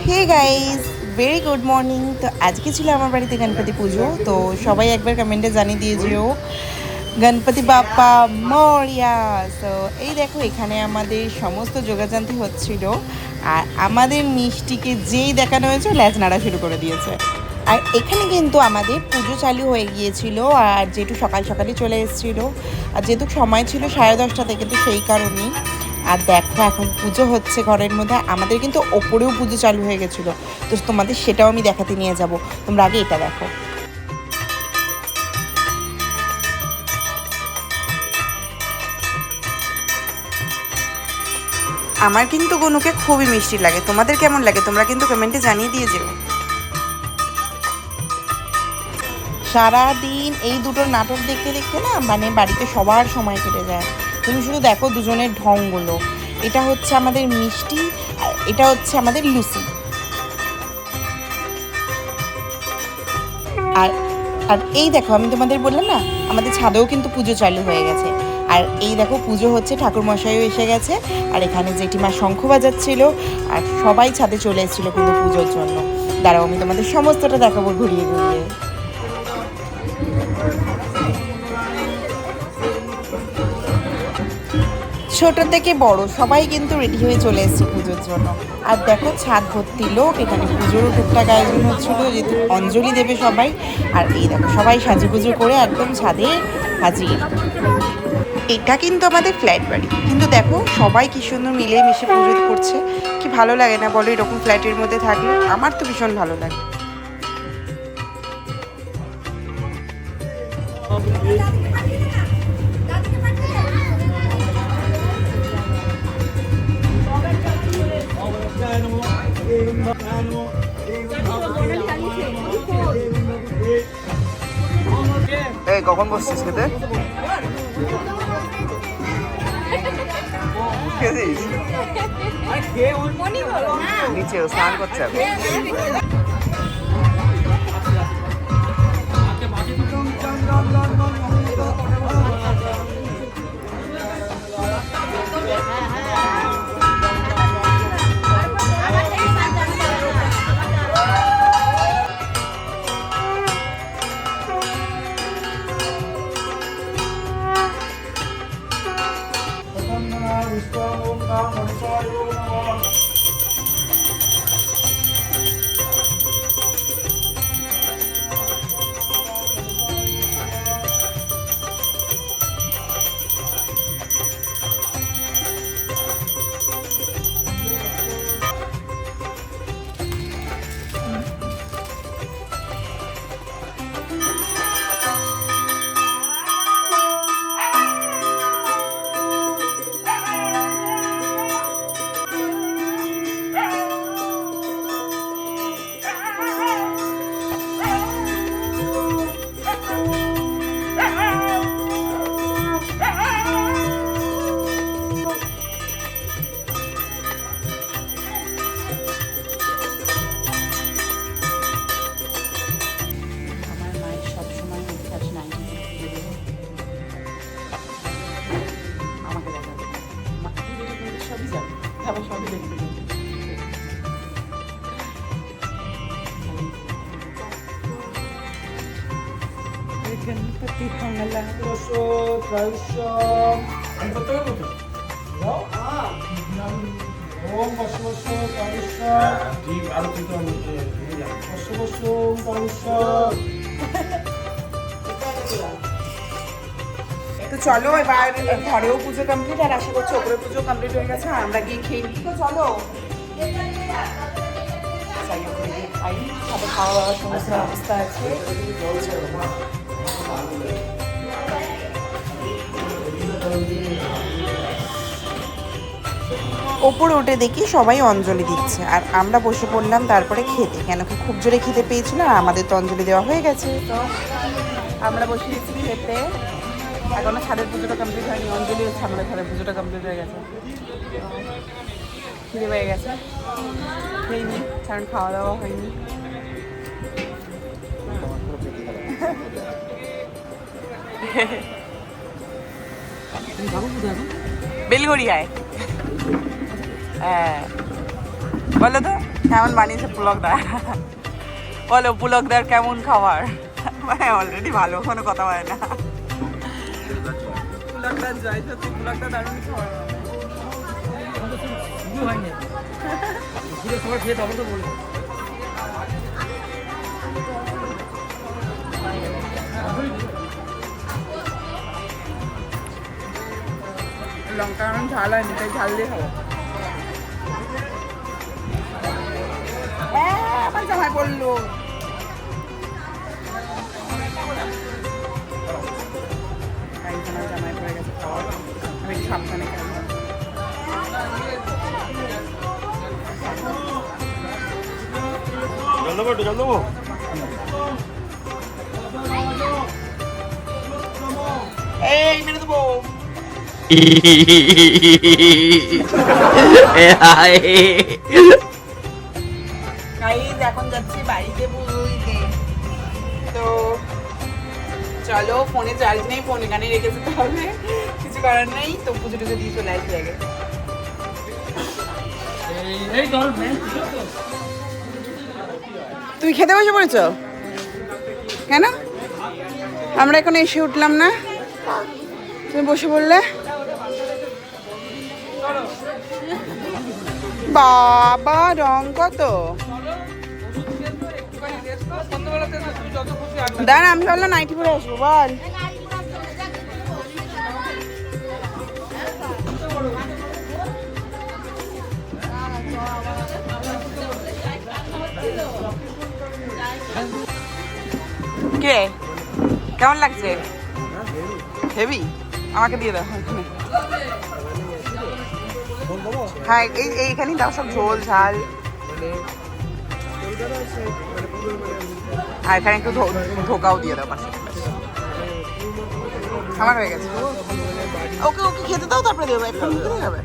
হে guys, very good morning. তো আজকে ছিল আমার বাড়িতে গণপতি পুজো। তো সবাই একবার কমেন্টে জানিয়ে দিয়েছিও গণপতি বাপ্পা মরিয়া। তো এই দেখো, এখানে আমাদের সমস্ত যোগাযান্তি হচ্ছিল, আর আমাদের মিষ্টিকে যেই দেখানো হয়েছে ল্যাজ নাড়া শুরু করে দিয়েছে। আর এখানে কিন্তু আমাদের পুজো চালু হয়ে গিয়েছিল, আর যেহেতু সকাল সকালই চলে এসেছিলো, আর যেহেতু সময় ছিল 10:30 থেকে, তো সেই কারণেই। আর দেখো, এখন পুজো হচ্ছে ঘরের মধ্যে, আমাদের কিন্তু ওপরেও পুজো চালু হয়ে গেছিলো। তো তোমাদের সেটাও আমি দেখাতে নিয়ে যাব, তোমরা আগে এটা দেখো। আমার কিন্তু গনুকে খুবই মিষ্টি লাগে, তোমাদের কেমন লাগে তোমরা কিন্তু কমেন্টে জানিয়ে দিয়ে যেও। সারাদিন এই দুটো নাটক দেখতে দেখতে না, মানে বাড়িতে সবার সময় কেটে যায়। তুমি শুধু দেখো দুজনের ঢংগুলো। এটা হচ্ছে আমাদের মিষ্টি, আর এটা হচ্ছে আমাদের লুসি। আর আর এই দেখো, আমি তোমাদের বললাম না, আমাদের ছাদেও কিন্তু পুজো চালু হয়ে গেছে। আর এই দেখো, পুজো হচ্ছে, ঠাকুরমশাইও এসে গেছে। আর এখানে জেঠিমা শঙ্খ বাজাচ্ছিল, আর সবাই ছাদে চলে এসেছিলো কিন্তু পুজোর জন্য। দাঁড়াও, আমি তোমাদের সমস্তটা দেখাবো ঘুরিয়ে ঘুরিয়ে। ছোট থেকে বড় সবাই কিন্তু রেডি হয়ে চলে এসেছে পুজোর জন্য। আর দেখো, ছাদ ভর্তি লোক, এখানে পুজোরও টুকটাক আয়োজন হচ্ছিলো, যেহেতু অঞ্জলি দেবে সবাই। আর এই দেখো, সবাই সাজুগুজু করে একদম ছাদে হাজির। এটা কিন্তু আমাদের ফ্ল্যাট বাড়ি, কিন্তু দেখো সবাই কি সুন্দর মিলেমিশে পুজো করছে। কি ভালো লাগে না বলো এরকম ফ্ল্যাটের মধ্যে থাকলে? আমার তো ভীষণ ভালো লাগে। এই কখন বসছিস খেতে? নিচে স্নান করছে। गणपति मंगला তো চলো, এবার ঘরেও পুজো কমপ্লিট, আর আশা করছি ওপরে পুজো কমপ্লিট হয়ে গেছে, আর আমরা গিয়ে খেয়ে নিই। তো চলো, খাওয়া দাওয়ার সমস্ত ব্যবস্থা আছে। ওপরে উঠে দেখি সবাই অঞ্জলি দিচ্ছে, আর আমরা বসে পড়লাম তারপরে খেতে, কেন কি খুব জোরে খেতে পেয়েছিল, আর আমাদের তো অঞ্জলি দেওয়া হয়ে গেছে। তো আমরা বসে গেছি খেতে। এখনো ছাদের পুজোটা কমপ্লিট হয়নি, অঞ্জলি হচ্ছে, আমাদের ছাদের পুজোটা কমপ্লিট হয়ে গেছে। খিদে পেয়ে গেছে, খেয়ে কারণ খাওয়া দাওয়া হয়নি। বেলঘড়িয়ায়। হ্যাঁ, বলো তো। কেমন বানিয়েছে পুলকদার? বলো পুলকদার কেমন খাবার? মানে অলরেডি ভালো, কোনো কথা হয় না। পুলকদার জয়, সত্যি পুলকদার দারুণ খাবার। লঙ্কা কারণ ঝাল হয়নি, তাই ঝাল দিয়ে খাবো। আমার জামাই পড়লো। জামাই পড়ে গেছে খাওয়া, আমি সাবধানে খাই। এই মেরে দেবো। এখন যাচ্ছি বাড়িতে পুজো দিতে। তো চলো, ফোনে চার্জ নেই, ফোন এখানে রেখে যেতে হবে, কিছু করার নেই। তো পুজো টুজো দিয়ে চলে আসবে আগে। তুমি খেতে বসে পড়েছ কেন? আমরা এখন এসে উঠলাম না, তুমি বসে পড়লে। বাবা রং কত! দাঁড়া, আমি ভাবলাম নাইটি পরে আসবো। বল কে কেমন লাগছে? হেভি, আমাকে দিয়ে দাও। হ্যাঁ, এইখানেই দাও সব ঝোল ঝাল। আর এখানে একটু ধোকাও দিয়ে দাও পাশে। আমার হয়ে গেছে। ওকে ওকে খেতে দাও, তারপরে দেবো। এখন খেতে যাবে।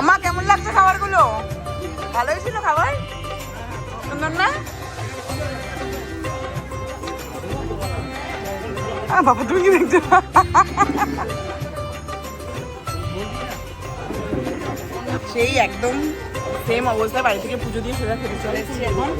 আমা কেমন লাগছে খাবারগুলো? ভালোই ছিল খাবার, সুন্দর না? বাবা তুমি কি দেখছো? সেই একদম সেম অবস্থায় বাড়ি থেকে পুজো দিয়ে সোজা ফেরত চলে এসেছি এখন।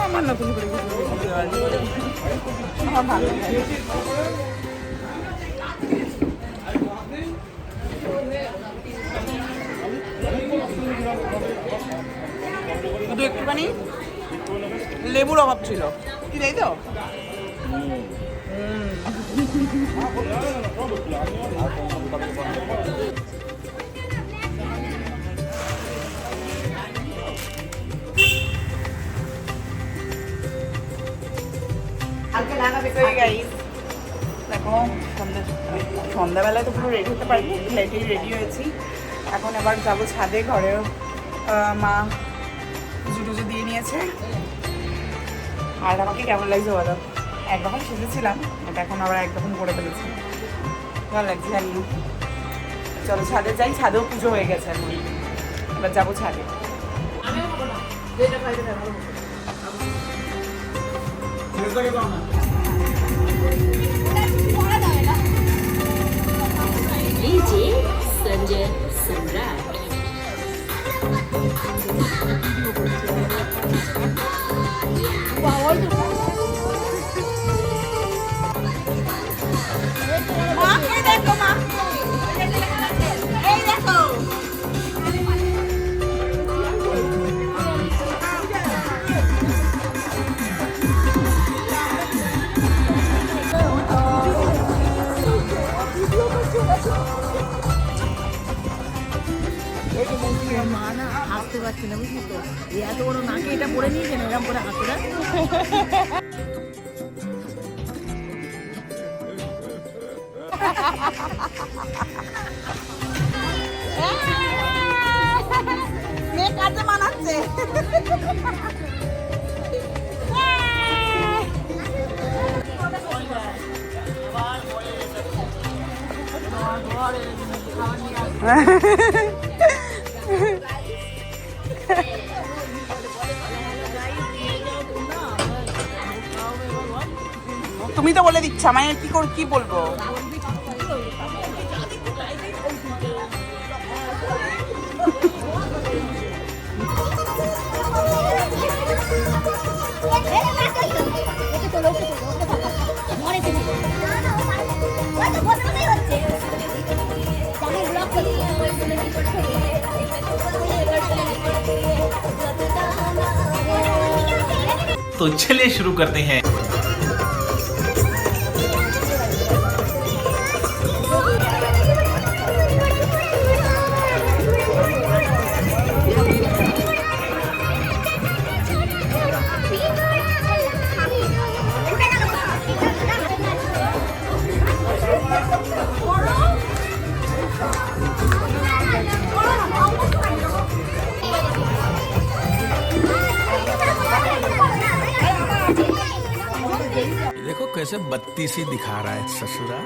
আমার নতুন করে আমার ভালো লাগে। শুধু একটুখানি লেবুর অভাব ছিল, কি তাই তো? দেখো সন্ধ্যাবেলায় তো পুরো রেডি হতে পারিনি, লেটেই রেডি হয়েছি। এখন এবার যাবো ছাদে। ঘরেও মা পুজো টুজো দিয়ে নিয়েছে। আর আমাকে কেমন লাগছে বলো? একরকম শিখেছিলাম, এটা এখন আবার একরকম করে ফেলেছি। ভালো লাগছে জানি। চলো ছাদে যাই, ছাদেও পুজো হয়ে গেছে এখন। এবার যাবো ছাদে। संजय सम्राट। দেখো মা, এই দেখো মা না হাসতে পারছি না, বুঝলি তো? এত বড় নাকে এটা পরে নিয়েছেন, এরকম করে হাসতে না। মেয়ে কাজে মানাচ্ছে। তুমি তো বলে দিচ্ছ আমায় কি বলবো। तो चलिए शुरू करते हैं। देखो कैसे बत्तीसी दिखा रहा है ससुरा।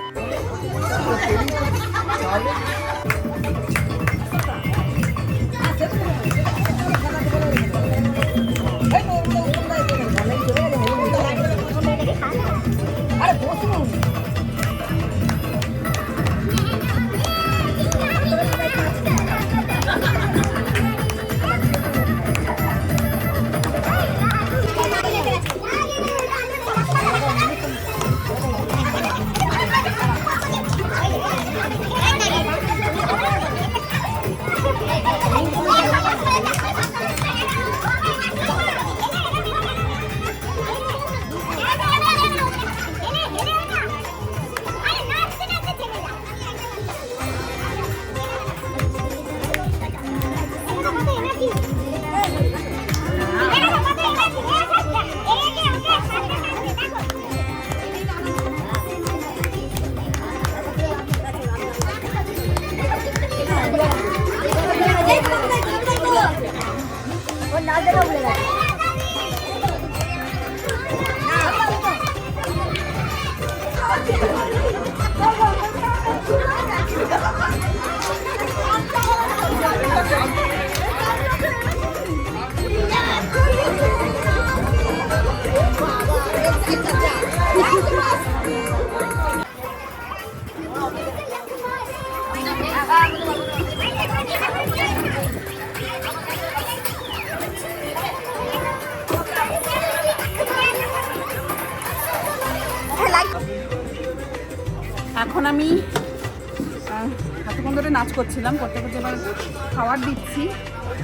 এখন আমি এতক্ষণ ধরে নাচ করছিলাম, করতে করতে এবার খাবার দিচ্ছি,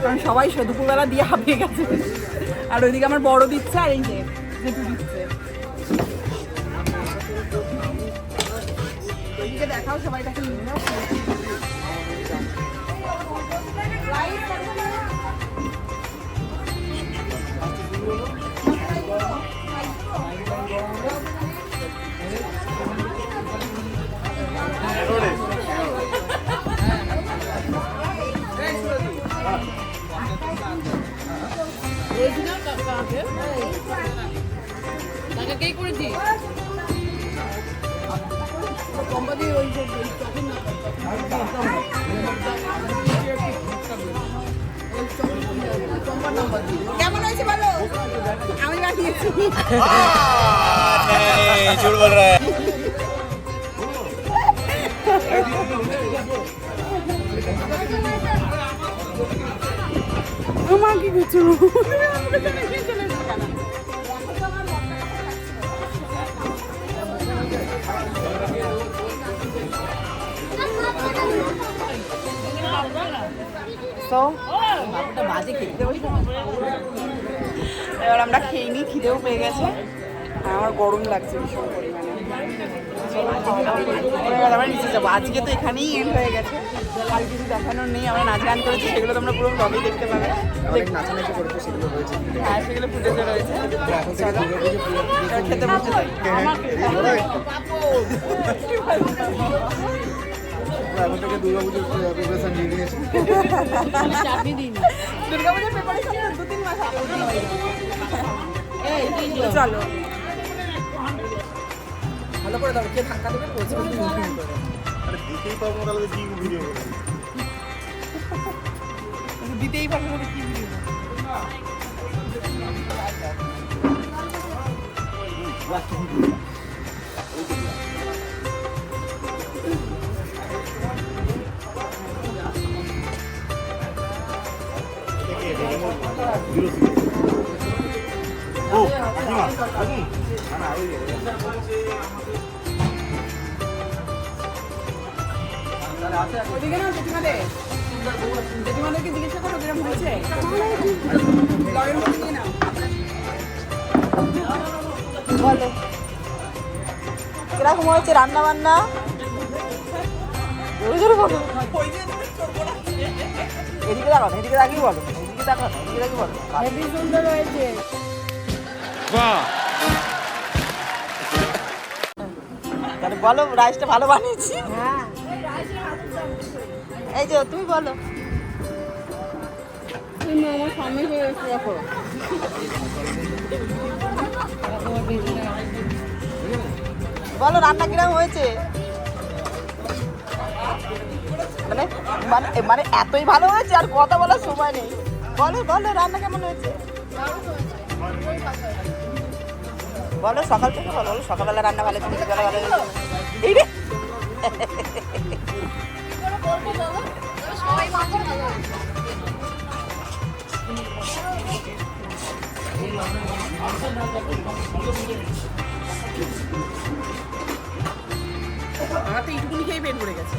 কারণ সবাই দুপুরবেলা দিয়ে হাঁপিয়ে গেছে। আর ওইদিকে আমার বড় দিচ্ছে, আর এই যে জেঠু দিচ্ছে। ওইদিকে দেখাও, সবাই তাকে নিয়ে যাও। কেমন হয়েছে বলো? আমি বানিয়েছি। झूठ बोल रहा है। আমাকে কিছু বাজে খেতে, এবার আমরা খেয়ে নিই, খিদেও পেয়ে গেছে আর আমার গরম লাগছে ভীষণ পরিমাণে। এবার আমরা নিচে যাবো। আজকে তো এখানেই এন্ড হয়ে গেছে, আর কিছু দেখানোর নেই। আমরা নাচ গান করেছি, সেগুলো তোমরা পুরো ব্লগে দেখতে পাবে। হ্যাঁ, সেগুলো ফুটেজে রয়েছে। খেতে বসে যাই। এখন থেকে দুর্গাপুজোর প্রিপারেশন নিয়ে নিয়েছি। দুর্গাপুজোর প্রিপারেশন 2-3 মাস আগে চলো ভালো করে দাও। কে ধাক্কা দেবে পৌঁছে করে। আরে দিতেই পারবো না, তাহলে কি ভিডিও করব? দিতেই পারবো না, কি ভিডিও? ও কাকিমা আসুন। না ওই ওইদিকে না জেঠিমাদেরকে জিজ্ঞাসা করো কিরম হয়েছে লগের মধ্যে নিয়ে নাও বলো কিরকম হয়েছে রান্না বান্না জোরে জোরে বলো এদিকে দেখো এদিকে তাকিয়ে বলো এদিকে দেখো এদিকে তাকিয়ে বলো হেভি সুন্দর হয়েছে তাহলে বলো রাইসটা ভালো বানিয়েছি হ্যাঁ এই যে তুমি বলো আমার সামনে দেখো বলো রান্না কিরকম হয়েছে মানে মানে মানে এতই ভালো হয়েছে আর কথা বলার সময় নেই বলো বলো রান্না কেমন হয়েছে বলো সকাল থেকে বলো বলো সকালবেলা রান্না ভালো হয়েছে বিকেলবেলা ভালো হয়েছে এই রে আমার তো এইটুকুনি খেয়ে পেট ভরে গেছে